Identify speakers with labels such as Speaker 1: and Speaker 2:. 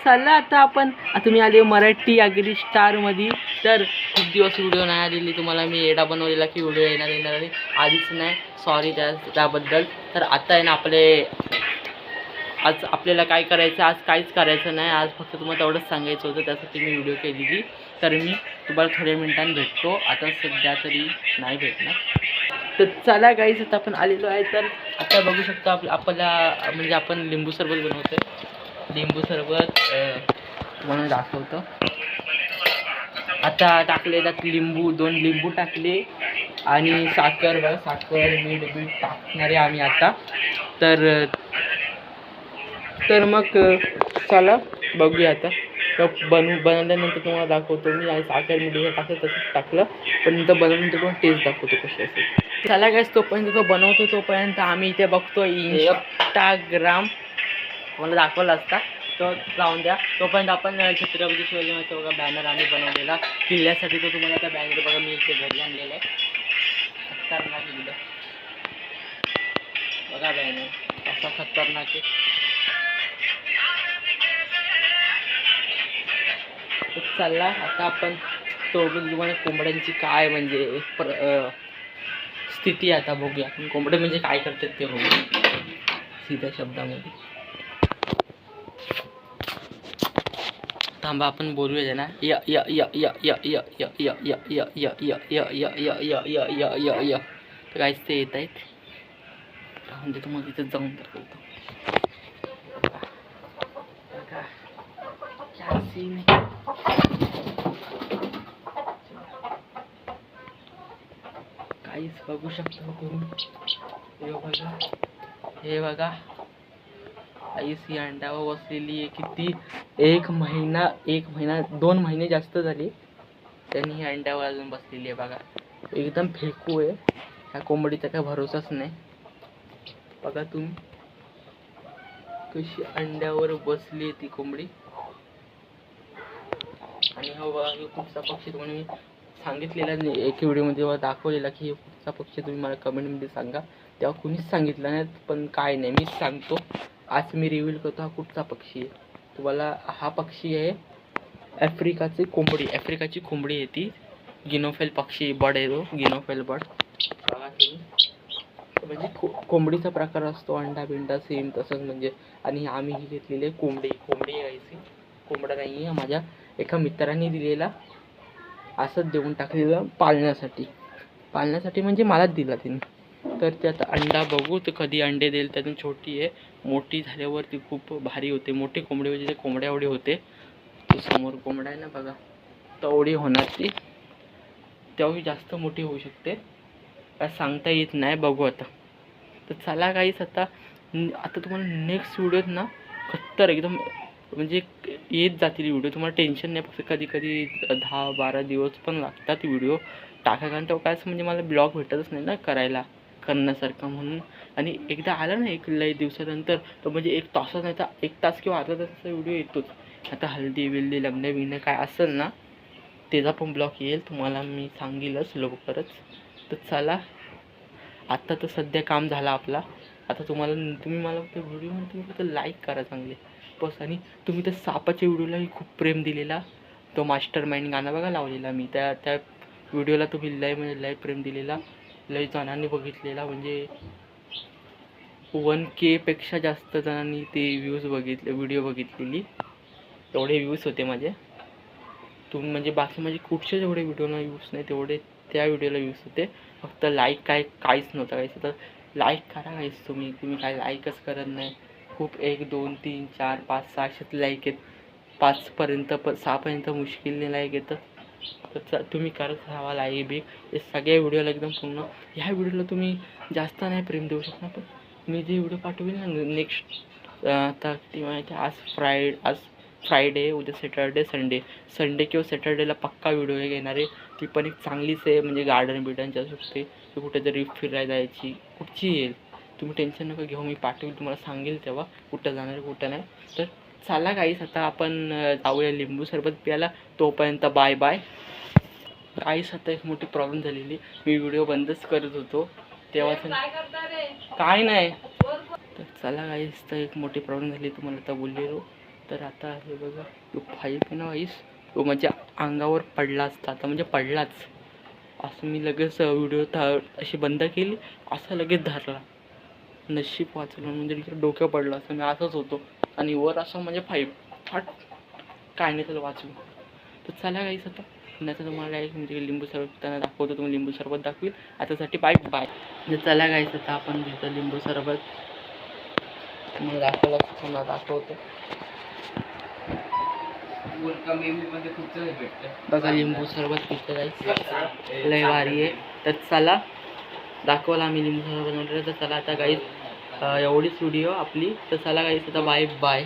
Speaker 1: चला आता आपण तुम्ही आले मराठी आगरी स्टारमध्ये. तर खूप दिवस व्हिडिओ नाही आलेली, तुम्हाला मी एडा बनवलेला की व्हिडिओ येणार आणि आधीच नाही, सॉरी त्याबद्दल. तर आता आहे ना आज आपल्याला काय करायचं, आज काहीच करायचं नाही. आज फक्त तुम्हाला तेवढंच सांगायचं होतं, त्यासाठी मी व्हिडिओ केलेली. तर मी तुम्हाला थोड्या मिनिटांनी भेटतो, आता सध्या तरी नाही भेटणार. तर चला गाईज, आता आपण आलेलो आहे. तर आता बघू शकतो आपल्याला म्हणजे आपण लिंबू सरबत बनवतो आहे. लिंबू सरबत म्हणून दाखवतो. आता टाकले त्यात लिंबू, 2 लिंबू टाकले आणि साखर, बघा साखर मीठ टाकणारे आम्ही आता. तर मग चला बघूया आता. बनवल्यानंतर तुम्हाला दाखवतो मी. आणि साखर मीठ टाकलं तसंच टाकलं, पण नंतर बनवल्यानंतर पण टेस्ट दाखवतो कशी असेल. चला गाईस, तोपर्यंत तो बनवतो तोपर्यंत आम्ही इथे बघतो इंस्टाग्राम. मला दाखवला असता तो लावून द्या. तोपर्यंत आपण छत्रपती शिवाजी महाराजांचा बघा बॅनर आम्ही बनवलेला किल्ल्यासाठी. तो तुम्हाला त्या बॅनर बघा मी इथे घरी आणलेला आहे. खतरनाक किल्ला बघा, बॅनर असा खतरनाक आहे. चालला आता आपण तो तुम्हाला कोंबड्यांची काय म्हणजे स्थिती आता बघूया. आपण कोंबडे म्हणजे काय करतात ते बघूया सीध्या शब्दामध्ये. थांबा आपण बोलूया ना. या या या या या या या या या या या या या या या या या या या. तर काहीच ते येत आहेत, म्हणजे तुम्हाला तिथं जाऊन दाखवतो. काहीच बघू शकता तुम्ही. हे बघा आईस ही अंड्यावर बसलेली आहे. किती 1 महिना 2 महिने जास्त झाले त्यांनी ही अंड्यावर अजून बसलेली आहे बघा. एकदम फेकू आहे. ह्या कोंबडीचा काय भरोसाच नाही. बघा तुम्ही कशी अंड्यावर बसली आहे ती कोंबडी. आणि हा बघा कुठचा पक्षी, तुम्हाला मी सांगितलेला एक व्हिडिओमध्ये दाखवलेला की हे कुठचा पक्षी, तुम्ही मला कमेंटमध्ये सांगा. तेव्हा कुणीच सांगितलं नाही, पण काय नाही मीच सांगतो. आज मी रिव्हील करतो हा कुठचा पक्षी आहे तुम्हाला. हा पक्षी आहे आफ्रिकाची कोंबडी आहे ती. गिनोफेल पक्षी बर्ड आहे तो, गिनोफेल बर्ड. बघा तुम्ही, म्हणजे कोंबडीचा प्रकार असतो, अंडा बिंडा सेम तसंच म्हणजे. आणि आम्ही ही घेतलेली कोंबडी यायची. कोंबडा नाही आहे, माझ्या एका मित्राने दिलेला, असंच देऊन टाकलेलं पाळण्यासाठी म्हणजे मलाच दिला तिने. तर ते आता अंडा बघू तर कधी अंडे देईल. त्यातून छोटी आहे, मोठी झाल्यावर ती खूप भारी होते. मोठी कोंबडी म्हणजे कोंबड्या एवढी होते. ती समोर कोंबडा आहे ना बघा, तेवढी होणार ती. तेवढी जास्त मोठी होऊ शकते, काय सांगता येत नाही. बघू आता. तर चला काहीच आता तुम्हाला नेक्स्ट व्हिडिओत ना खत्तर एकदम म्हणजे येत जातील व्हिडिओ. तुम्हाला टेन्शन नाही. फक्त कधी 10-12 दिवस पण लागतात व्हिडिओ टाका, कारण तेव्हा काय म्हणजे मला ब्लॉग भेटतच नाही ना करण्यासारखं म्हणून. आणि एकदा आला ना एक लई दिवसानंतर, तर म्हणजे 1 तासात नाही तर 1 तास किंवा अर्धा तासाचा व्हिडिओ येतोच. आता हल्दी बिल्दी लग्न बिग्न काय असेल ना त्याचा पण ब्लॉग येईल, तुम्हाला मी सांगेलच लवकरच. तर चला आत्ता तर सध्या काम झालं आपला. आता तुम्ही मला ते व्हिडिओमध्ये तुम्ही फक्त लाईक करा चांगले बस. आणि तुम्ही त्या सापाच्या व्हिडिओलाही खूप प्रेम दिलेला. तो मास्टर माइंड गाणं बघा लावलेला मी, त्या व्हिडिओला तुम्ही लय प्रेम दिलेला. लय जणांनी बघितलेला, म्हणजे 1K पेक्षा जास्त जणांनी ते व्हिडिओ बघितलेली. तेवढे व्ह्यूज होते माझे. तुम्ही म्हणजे बाकी म्हणजे कुठच्याच एवढे व्हिडिओला व्ह्यूज नाही, तेवढे त्या व्हिडिओला व्ह्यूज होते. फक्त लाईक काहीच नव्हतं काहीच. तर लाईक करा काहीच. तुम्ही काय लाईकच करत नाही. खूप 1 2 3 4 5 6 लाईक आहेत. 5पर्यंत 6पर्यंत मुश्किलने लाईक येतं. तर तुम्ही करत राहा लाईक बिक. हे सगळ्या व्हिडिओला एकदम पूर्ण. ह्या व्हिडिओला तुम्ही जास्त नाही प्रेम देऊ शकणार, पण मी जे व्हिडिओ पाठवेल ना नेक्स्ट, आता ती माहिती आज फ्रायडे, उद्या सॅटर्डे, संडे किंवा सॅटर्डेला पक्का व्हिडिओ घेणार आहे. ती पण एक चांगलीच आहे, म्हणजे गार्डन बिर्डनच्या शकते, की कुठेतरी फिरायला जायची, कुठची येईल. तुम्ही टेन्शन नका घेऊ, मी पाठवेल तुम्हाला, सांगेल तेव्हा कुठं जाणार कुठं नाही. तर चला काहीच आता आपण जाऊया लिंबू सरबत प्यायला. तोपर्यंत बाय बाय. काहीच आता एक मोठी प्रॉब्लेम झालेली, मी व्हिडिओ बंदच करत होतो तेव्हा काय नाही. तर चला काहीच तर एक मोठी प्रॉब्लेम झाली, तुम्हाला आता बोललेलो. तर आता हे बघा तो 5 आहे ना वाईस, तो माझ्या अंगावर पडला असता, आता म्हणजे पडलाच. असं मी लगेच व्हिडिओ अशी बंद केली, असं लगेच धरला. नशीब वाचलं, म्हणजे डोक्यावर पडलं असं मी असंच होतो. आणि वर असं म्हणजे 5 फाट काय नाही तर वाचलो. तर चला गाईस आता नाही तर तुम्हाला एक म्हणजे लिंबू सरबत त्यांना दाखवतो, तुम्ही लिंबू सरबत दाखवील. आतासाठी बाय बाय. चला गाईस आता आपण घेतो लिंबू सरबत, तुम्हाला दाखवतो. बघा लिंबू सरबत पितं गाईस, लय भारी आहे. तर चला दाखवला आम्ही लिंबू सरबत म्हटलं. तर चला आता गाईस एवढीच व्हिडिओ आपली. तर चला गाईस आता बाय बाय.